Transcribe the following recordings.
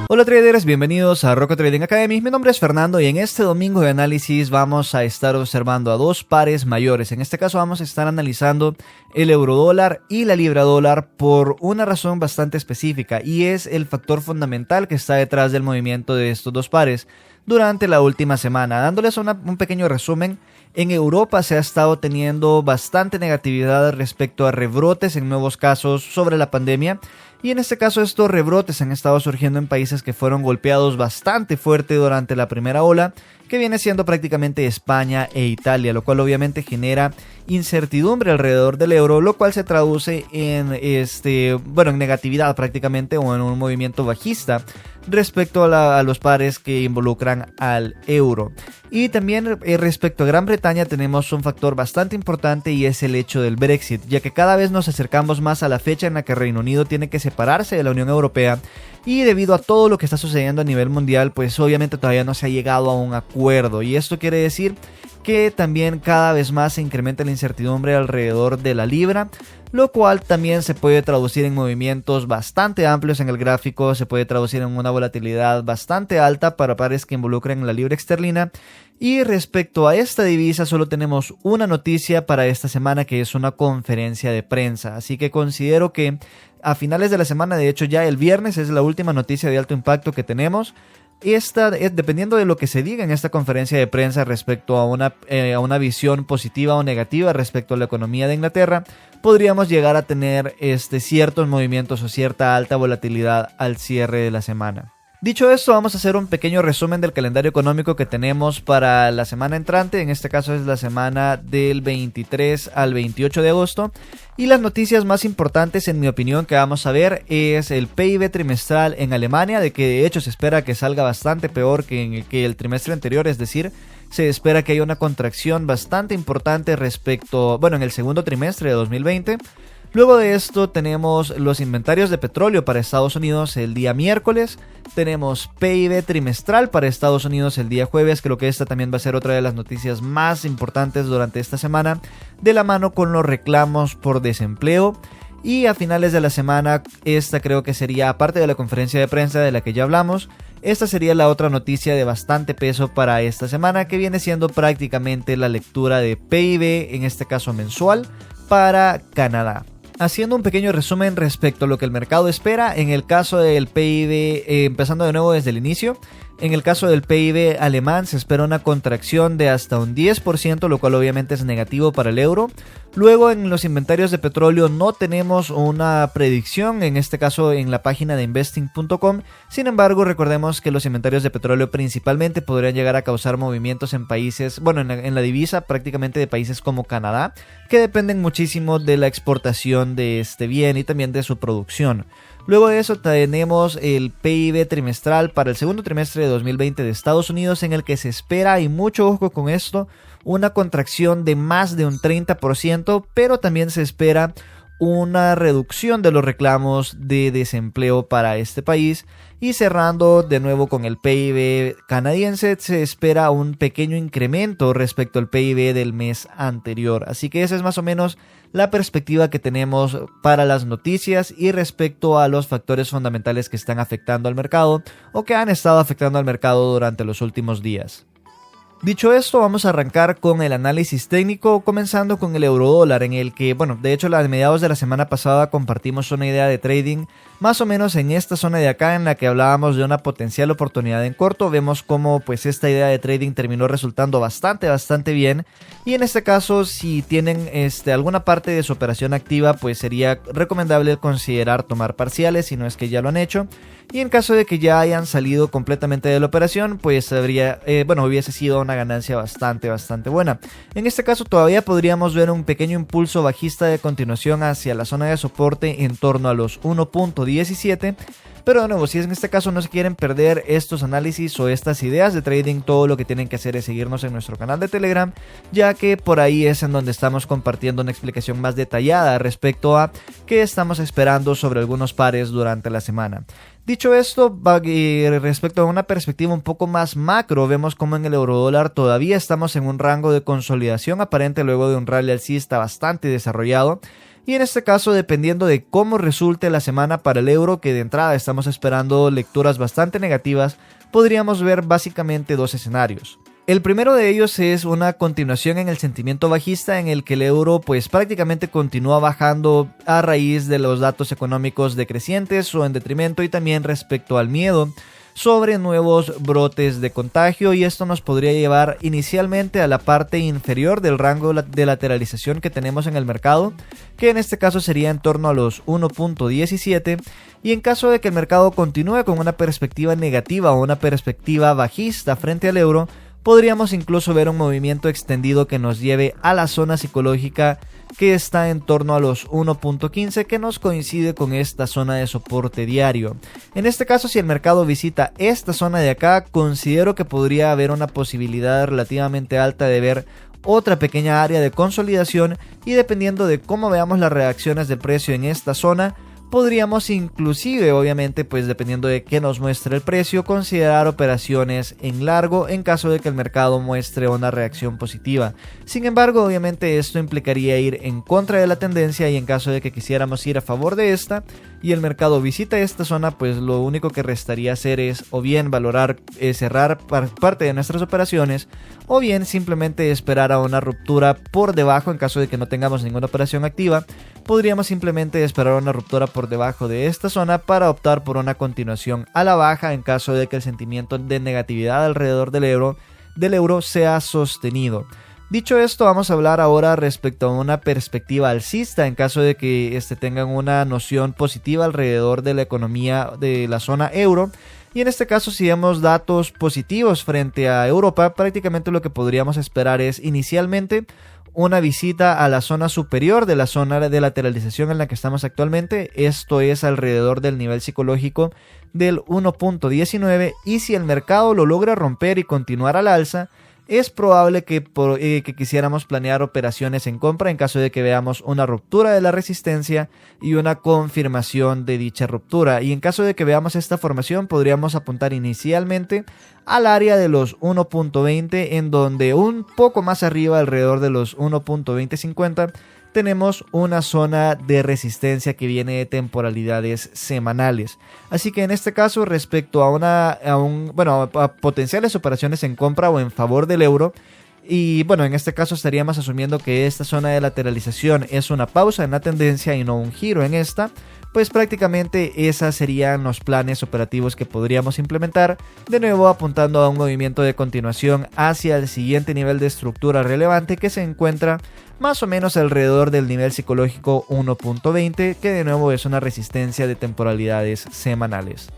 Hola traders, bienvenidos a Rocco Trading Academy. Mi nombre es Fernando y en este domingo de análisis vamos a estar observando a dos pares mayores. En este caso vamos a estar analizando el eurodólar y la libra dólar por una razón bastante específica, y es el factor fundamental que está detrás del movimiento de estos dos pares durante la última semana. Dándoles un pequeño resumen, en Europa se ha estado teniendo bastante negatividad respecto a rebrotes en nuevos casos sobre la pandemia. Y en este caso estos rebrotes han estado surgiendo en países que fueron golpeados bastante fuerte durante la primera ola, que viene siendo prácticamente España e Italia, lo cual obviamente genera incertidumbre alrededor del euro, lo cual se traduce en en negatividad prácticamente, o en un movimiento bajista respecto a los pares que involucran al euro. Y también respecto a Gran Bretaña tenemos un factor bastante importante, y es el hecho del Brexit, ya que cada vez nos acercamos más a la fecha en la que Reino Unido tiene que separarse de la Unión Europea, y debido a todo lo que está sucediendo a nivel mundial, pues obviamente todavía no se ha llegado a un acuerdo, y esto quiere decir que también cada vez más se incrementa la incertidumbre alrededor de la libra, lo cual también se puede traducir en movimientos bastante amplios en el gráfico, se puede traducir en una volatilidad bastante alta para pares que involucren la libra esterlina. Y respecto a esta divisa solo tenemos una noticia para esta semana, que es una conferencia de prensa, así que considero que a finales de la semana, de hecho ya el viernes, es la última noticia de alto impacto que tenemos. Dependiendo de lo que se diga en esta conferencia de prensa respecto a una visión positiva o negativa respecto a la economía de Inglaterra, podríamos llegar a tener ciertos movimientos o cierta alta volatilidad al cierre de la semana. Dicho esto, vamos a hacer un pequeño resumen del calendario económico que tenemos para la semana entrante. En este caso es la semana del 23 al 28 de agosto. Y las noticias más importantes, en mi opinión, que vamos a ver es el PIB trimestral en Alemania, de que de hecho se espera que salga bastante peor que el trimestre anterior, es decir, se espera que haya una contracción bastante importante en el segundo trimestre de 2020. Luego de esto tenemos los inventarios de petróleo para Estados Unidos el día miércoles. Tenemos PIB trimestral para Estados Unidos el día jueves. Creo que esta también va a ser otra de las noticias más importantes durante esta semana, de la mano con los reclamos por desempleo. Y a finales de la semana, esta creo que sería, aparte de la conferencia de prensa de la que ya hablamos, esta sería la otra noticia de bastante peso para esta semana, que viene siendo prácticamente la lectura de PIB, en este caso mensual, para Canadá. Haciendo un pequeño resumen respecto a lo que el mercado espera, en el caso del PIB, empezando de nuevo desde el inicio, en el caso del PIB alemán se espera una contracción de hasta un 10%, lo cual obviamente es negativo para el euro. Luego en los inventarios de petróleo no tenemos una predicción, en este caso en la página de investing.com. Sin embargo, recordemos que los inventarios de petróleo principalmente podrían llegar a causar movimientos en países, en la divisa prácticamente de países como Canadá, que dependen muchísimo de la exportación de este bien y también de su producción. Luego de eso tenemos el PIB trimestral para el segundo trimestre de 2020 de Estados Unidos, en el que se espera, y mucho ojo con esto, una contracción de más de un 30%, pero también se espera una reducción de los reclamos de desempleo para este país. Y cerrando de nuevo con el PIB canadiense, se espera un pequeño incremento respecto al PIB del mes anterior. Así que esa es más o menos la perspectiva que tenemos para las noticias y respecto a los factores fundamentales que están afectando al mercado o que han estado afectando al mercado durante los últimos días. Dicho esto, vamos a arrancar con el análisis técnico, comenzando con el eurodólar, en el que, de hecho, a mediados de la semana pasada compartimos una idea de trading más o menos en esta zona de acá, en la que hablábamos de una potencial oportunidad en corto. Vemos cómo esta idea de trading terminó resultando bastante bien, y en este caso, si tienen alguna parte de su operación activa, pues sería recomendable considerar tomar parciales, si no es que ya lo han hecho. Y en caso de que ya hayan salido completamente de la operación, pues hubiese sido una ganancia bastante buena. En este caso todavía podríamos ver un pequeño impulso bajista de continuación hacia la zona de soporte en torno a los 1.17. Pero de nuevo, si en este caso no se quieren perder estos análisis o estas ideas de trading, todo lo que tienen que hacer es seguirnos en nuestro canal de Telegram, ya que por ahí es en donde estamos compartiendo una explicación más detallada respecto a qué estamos esperando sobre algunos pares durante la semana. Dicho esto, respecto a una perspectiva un poco más macro, vemos como en el eurodólar todavía estamos en un rango de consolidación aparente luego de un rally alcista bastante desarrollado. Y en este caso, dependiendo de cómo resulte la semana para el euro, que de entrada estamos esperando lecturas bastante negativas, podríamos ver básicamente dos escenarios. El primero de ellos es una continuación en el sentimiento bajista, en el que el euro pues prácticamente continúa bajando a raíz de los datos económicos decrecientes o en detrimento, y también respecto al miedo sobre nuevos brotes de contagio, y esto nos podría llevar inicialmente a la parte inferior del rango de lateralización que tenemos en el mercado, que en este caso sería en torno a los 1.17, y en caso de que el mercado continúe con una perspectiva negativa o una perspectiva bajista frente al euro, podríamos incluso ver un movimiento extendido que nos lleve a la zona psicológica que está en torno a los 1.15, que nos coincide con esta zona de soporte diario. En este caso, si el mercado visita esta zona de acá, considero que podría haber una posibilidad relativamente alta de ver otra pequeña área de consolidación, y dependiendo de cómo veamos las reacciones de precio en esta zona, podríamos inclusive, obviamente, pues dependiendo de qué nos muestre el precio, considerar operaciones en largo en caso de que el mercado muestre una reacción positiva. Sin embargo, obviamente esto implicaría ir en contra de la tendencia, y en caso de que quisiéramos ir a favor de esta y el mercado visita esta zona, pues lo único que restaría hacer es o bien valorar cerrar parte de nuestras operaciones, o bien simplemente esperar a una ruptura por debajo. En caso de que no tengamos ninguna operación activa, podríamos simplemente esperar una ruptura por debajo de esta zona para optar por una continuación a la baja en caso de que el sentimiento de negatividad alrededor del euro sea sostenido. Dicho esto, vamos a hablar ahora respecto a una perspectiva alcista en caso de que tengan una noción positiva alrededor de la economía de la zona euro. Y en este caso, si vemos datos positivos frente a Europa, prácticamente lo que podríamos esperar es inicialmente una visita a la zona superior de la zona de lateralización en la que estamos actualmente. Esto es alrededor del nivel psicológico del 1.19, y si el mercado lo logra romper y continuar al alza, es probable que quisiéramos planear operaciones en compra en caso de que veamos una ruptura de la resistencia y una confirmación de dicha ruptura. Y en caso de que veamos esta formación, podríamos apuntar inicialmente al área de los 1.20, en donde un poco más arriba, alrededor de los 1.2050, tenemos una zona de resistencia que viene de temporalidades semanales. Así que en este caso, respecto a potenciales operaciones en compra o en favor del euro, y bueno, en este caso estaríamos asumiendo que esta zona de lateralización es una pausa en la tendencia y no un giro en esta, pues prácticamente esos serían los planes operativos que podríamos implementar, de nuevo apuntando a un movimiento de continuación hacia el siguiente nivel de estructura relevante, que se encuentra más o menos alrededor del nivel psicológico 1.20, que de nuevo es una resistencia de temporalidades semanales.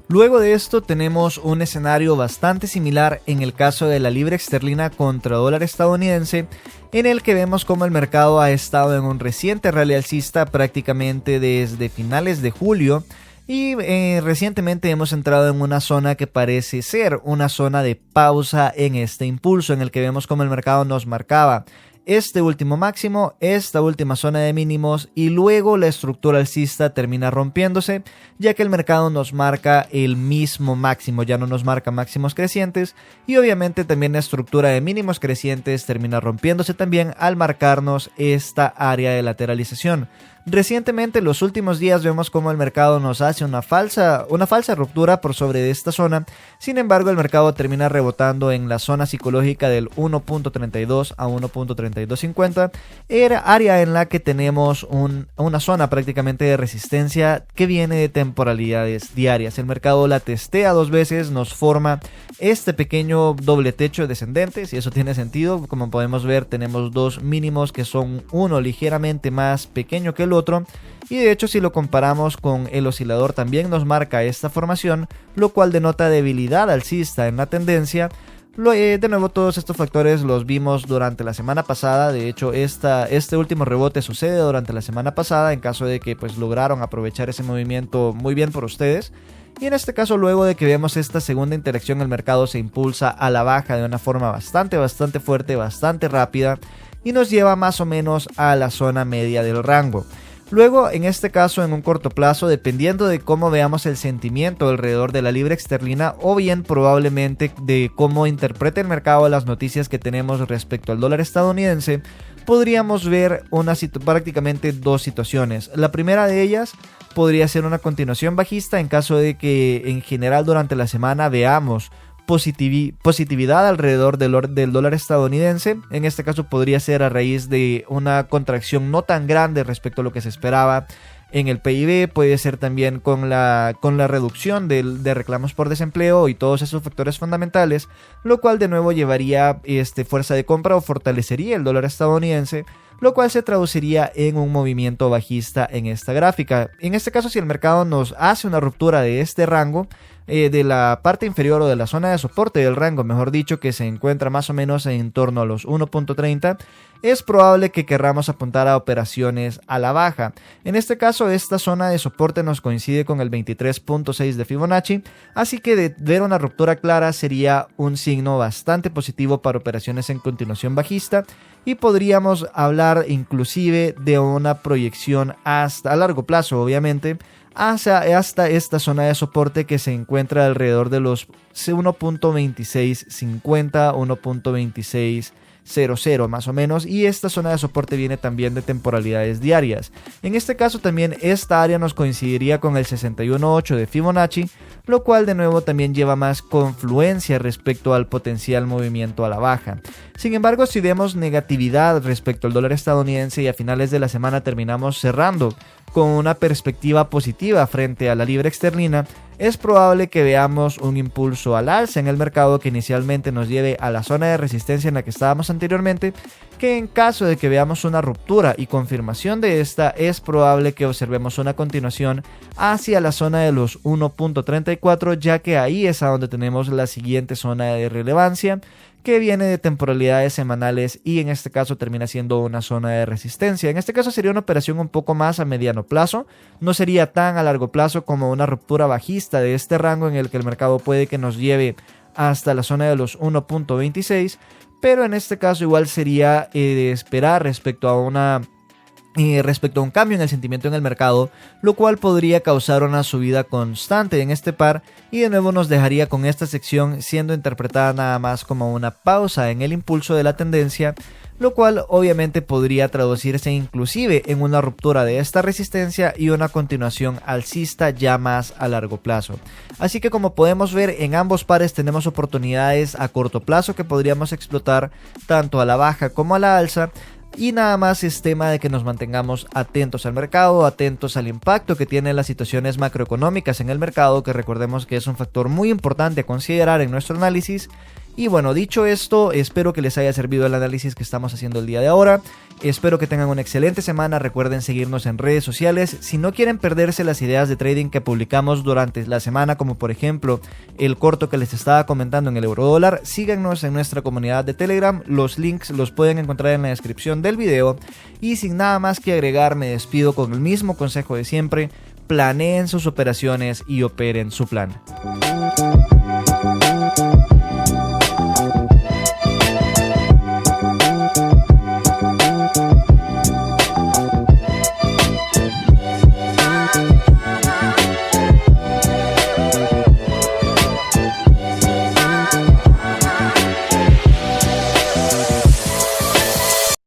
Luego de esto tenemos un escenario bastante similar en el caso de la libra esterlina contra dólar estadounidense, en el que vemos como el mercado ha estado en un reciente rally alcista prácticamente desde finales de julio, y recientemente hemos entrado en una zona que parece ser una zona de pausa en este impulso, en el que vemos como el mercado nos marcaba este último máximo, esta última zona de mínimos, y luego la estructura alcista termina rompiéndose, ya que el mercado nos marca el mismo máximo, ya no nos marca máximos crecientes, y obviamente también la estructura de mínimos crecientes termina rompiéndose también al marcarnos esta área de lateralización. Recientemente, en los últimos días, vemos cómo el mercado nos hace una falsa ruptura por sobre de esta zona. Sin embargo, el mercado termina rebotando en la zona psicológica del 1.32 a 1.3250, área en la que tenemos una zona prácticamente de resistencia que viene de temporalidades diarias. El mercado la testea dos veces, nos forma este pequeño doble techo descendente, si eso tiene sentido. Como podemos ver, tenemos dos mínimos que son uno ligeramente más pequeño que el otro, y de hecho si lo comparamos con el oscilador también nos marca esta formación, lo cual denota debilidad alcista en la tendencia. De nuevo, todos estos factores los vimos durante la semana pasada. De hecho, este último rebote sucede durante la semana pasada, en caso de que pues lograron aprovechar ese movimiento muy bien por ustedes. Y en este caso, luego de que veamos esta segunda interacción, el mercado se impulsa a la baja de una forma bastante fuerte, bastante rápida, y nos lleva más o menos a la zona media del rango. Luego, en este caso, en un corto plazo, dependiendo de cómo veamos el sentimiento alrededor de la libra esterlina, o bien probablemente de cómo interprete el mercado las noticias que tenemos respecto al dólar estadounidense, podríamos ver prácticamente dos situaciones. La primera de ellas podría ser una continuación bajista en caso de que en general durante la semana veamos positividad alrededor del dólar estadounidense. En este caso podría ser a raíz de una contracción no tan grande respecto a lo que se esperaba en el PIB, puede ser también con la reducción de reclamos por desempleo y todos esos factores fundamentales, lo cual de nuevo llevaría fuerza de compra o fortalecería el dólar estadounidense, lo cual se traduciría en un movimiento bajista en esta gráfica. En este caso, si el mercado nos hace una ruptura de este rango, de la parte inferior o de la zona de soporte del rango, mejor dicho, que se encuentra más o menos en torno a los 1.30, es probable que querramos apuntar a operaciones a la baja. En este caso, esta zona de soporte nos coincide con el 23.6 de Fibonacci, así que de ver una ruptura clara sería un signo bastante positivo para operaciones en continuación bajista, y podríamos hablar inclusive de una proyección hasta a largo plazo, obviamente, hasta esta zona de soporte que se encuentra alrededor de los 1.2650, 1.2600 más o menos, y esta zona de soporte viene también de temporalidades diarias. En este caso también esta área nos coincidiría con el 61.8 de Fibonacci, lo cual de nuevo también lleva más confluencia respecto al potencial movimiento a la baja. Sin embargo, si vemos negatividad respecto al dólar estadounidense y a finales de la semana terminamos cerrando con una perspectiva positiva frente a la libra esterlina, es probable que veamos un impulso al alza en el mercado que inicialmente nos lleve a la zona de resistencia en la que estábamos anteriormente, que en caso de que veamos una ruptura y confirmación de esta, es probable que observemos una continuación hacia la zona de los 1.34, ya que ahí es a donde tenemos la siguiente zona de relevancia, que viene de temporalidades semanales y en este caso termina siendo una zona de resistencia. En este caso sería una operación un poco más a mediano plazo, no sería tan a largo plazo como una ruptura bajista de este rango en el que el mercado puede que nos lleve hasta la zona de los 1.26, pero en este caso igual sería de esperar respecto a un cambio en el sentimiento en el mercado, lo cual podría causar una subida constante en este par y de nuevo nos dejaría con esta sección siendo interpretada nada más como una pausa en el impulso de la tendencia, lo cual obviamente podría traducirse inclusive en una ruptura de esta resistencia y una continuación alcista ya más a largo plazo. Así que como podemos ver, en ambos pares tenemos oportunidades a corto plazo que podríamos explotar tanto a la baja como a la alza. Y nada más es tema de que nos mantengamos atentos al mercado, atentos al impacto que tienen las situaciones macroeconómicas en el mercado, que recordemos que es un factor muy importante a considerar en nuestro análisis. Y bueno, dicho esto, espero que les haya servido el análisis que estamos haciendo el día de ahora. Espero que tengan una excelente semana. Recuerden seguirnos en redes sociales. Si no quieren perderse las ideas de trading que publicamos durante la semana, como por ejemplo el corto que les estaba comentando en el eurodólar, síganos en nuestra comunidad de Telegram. Los links los pueden encontrar en la descripción del video. Y sin nada más que agregar, me despido con el mismo consejo de siempre: planeen sus operaciones y operen su plan.